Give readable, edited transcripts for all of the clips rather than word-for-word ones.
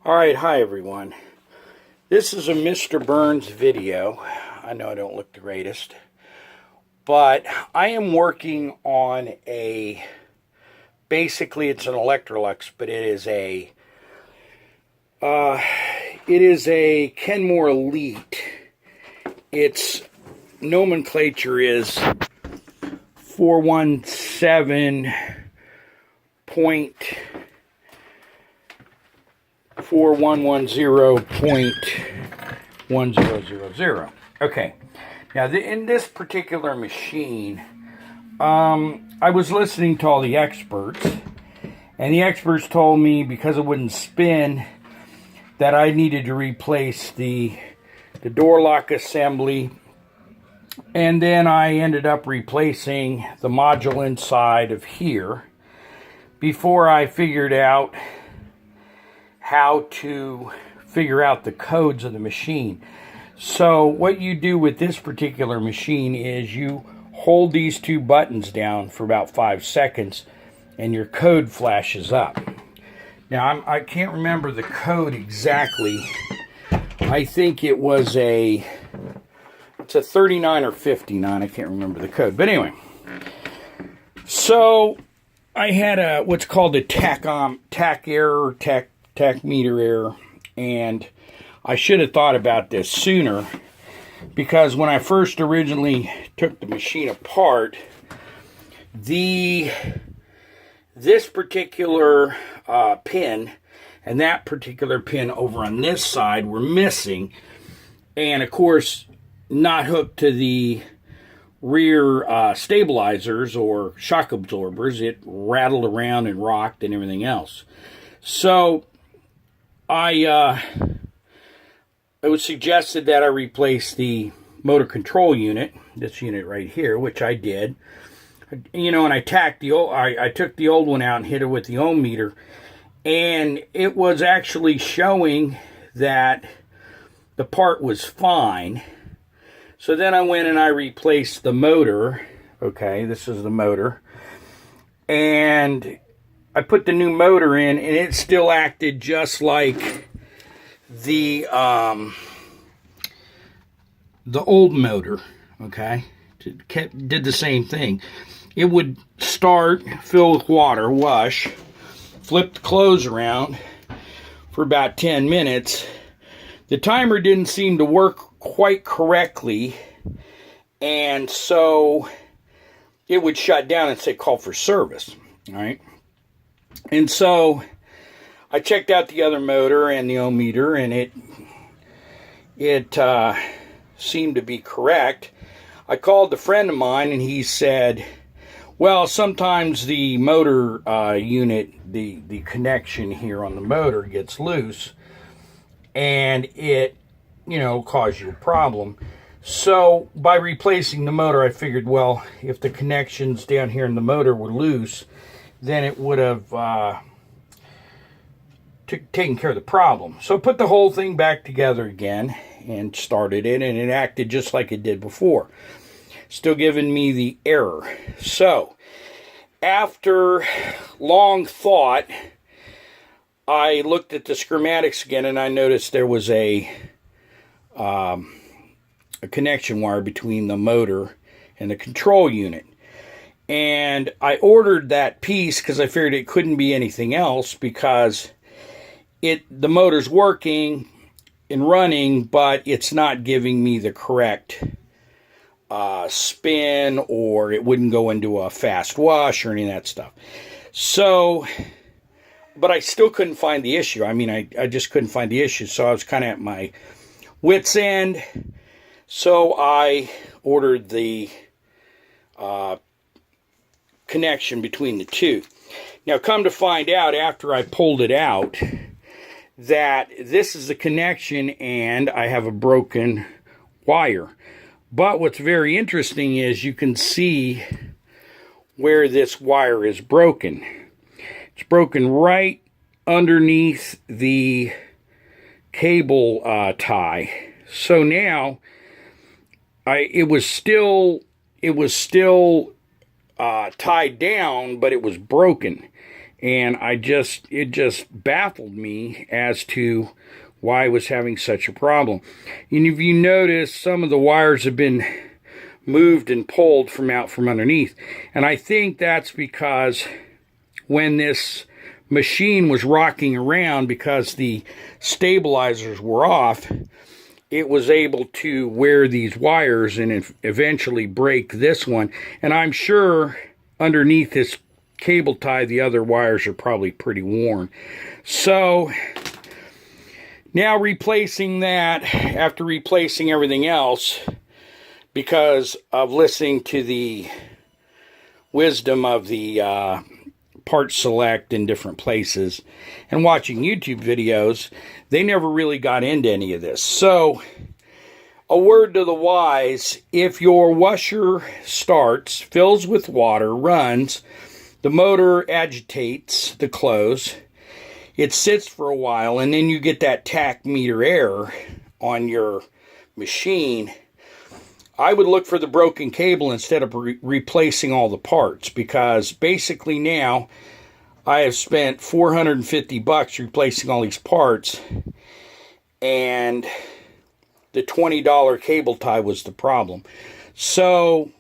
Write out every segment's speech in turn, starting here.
Alright, hi everyone. This is a Mr. Burns video. I know I don't look the greatest, but I am working on basically it's an Electrolux, but it is a Kenmore Elite. Its nomenclature is 417.4110.1000. Okay, now in this particular machine, I was listening to all the experts, and the experts told me because it wouldn't spin that I needed to replace the door lock assembly, and then I ended up replacing the module inside of here before I figured out how to figure out the codes of the machine. So what you do with this particular machine is you hold these two buttons down for about 5 seconds and your code flashes up. Now I can't remember the code exactly. I think it's a 39 or 59. I can't remember the code. But anyway, so I had what's called a tach meter error, and I should have thought about this sooner, because when I first originally took the machine apart, this particular pin and that particular pin over on this side were missing, and of course not hooked to the rear stabilizers or shock absorbers. It rattled around and rocked and everything else. So it was suggested that I replace the motor control unit, this unit right here, which I did. You know, and I took the old one out and hit it with the ohm meter, and it was actually showing that the part was fine. So then I went and I replaced the motor. Okay, this is the motor. And I put the new motor in, and it still acted just like the old motor. Okay, did the same thing. It would start, fill with water, wash, flip the clothes around for about 10 minutes. The timer didn't seem to work quite correctly, and so it would shut down and say call for service. All right. And so I checked out the other motor and the ohm meter, and it seemed to be correct. I called a friend of mine, and he said, well, sometimes the motor unit, the connection here on the motor gets loose, and it, cause you a problem. So by replacing the motor, I figured, well, if the connections down here in the motor were loose, then it would have taken care of the problem. So I put the whole thing back together again and started it, and it acted just like it did before. Still giving me the error. So after long thought, I looked at the schematics again, and I noticed there was a connection wire between the motor and the control unit. And I ordered that piece because I figured it couldn't be anything else, because the motor's working and running, but it's not giving me the correct spin, or it wouldn't go into a fast wash or any of that stuff. So, but I still couldn't find the issue. I mean, I just couldn't find the issue, so I was kind of at my wit's end. So I ordered the connection between the two. Now, come to find out, after I pulled it out, that this is the connection and I have a broken wire. But what's very interesting is you can see where this wire is broken. It's broken right underneath the cable tie. So now it was still tied down, but it was broken. And it just baffled me as to why I was having such a problem. And if you notice, some of the wires have been moved and pulled from out from underneath. And I think that's because when this machine was rocking around, because the stabilizers were off, it was able to wear these wires and eventually break this one. And I'm sure underneath this cable tie, the other wires are probably pretty worn. So now replacing that, after replacing everything else, because of listening to the wisdom of the part select in different places and watching YouTube videos, they never really got into any of this. So a word to the wise: if your washer starts, fills with water, runs, the motor agitates the close, it sits for a while, and then you get that tach meter error on your machine, I would look for the broken cable instead of replacing all the parts, because basically now I have spent $450 replacing all these parts, and the $20 cable tie was the problem. So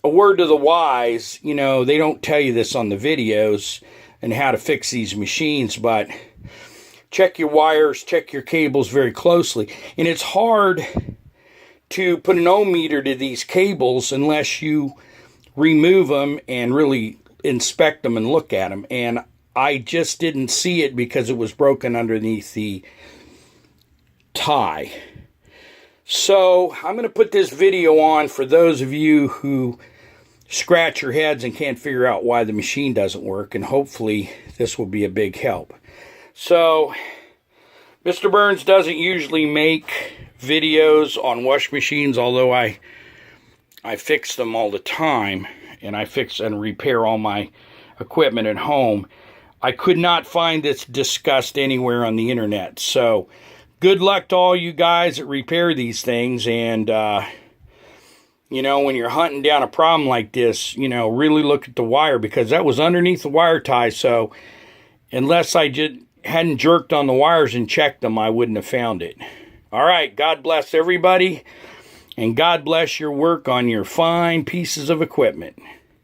a word to the wise, you know, they don't tell you this on the videos and how to fix these machines, but check your wires, check your cables very closely. And it's hard to put an ohm meter to these cables unless you remove them and really inspect them and look at them. And I just didn't see it because it was broken underneath the tie. So I'm going to put this video on for those of you who scratch your heads and can't figure out why the machine doesn't work, and hopefully this will be a big help. So Mr. Burns doesn't usually make videos on wash machines, although I fix them all the time, and I fix and repair all my equipment at home. I could not find this discussed anywhere on the internet. So good luck to all you guys that repair these things. And you know, when you're hunting down a problem like this, you know, really look at the wire, because that was underneath the wire tie. So unless I hadn't jerked on the wires and checked them, I wouldn't have found it. All right, God bless everybody, and God bless your work on your fine pieces of equipment.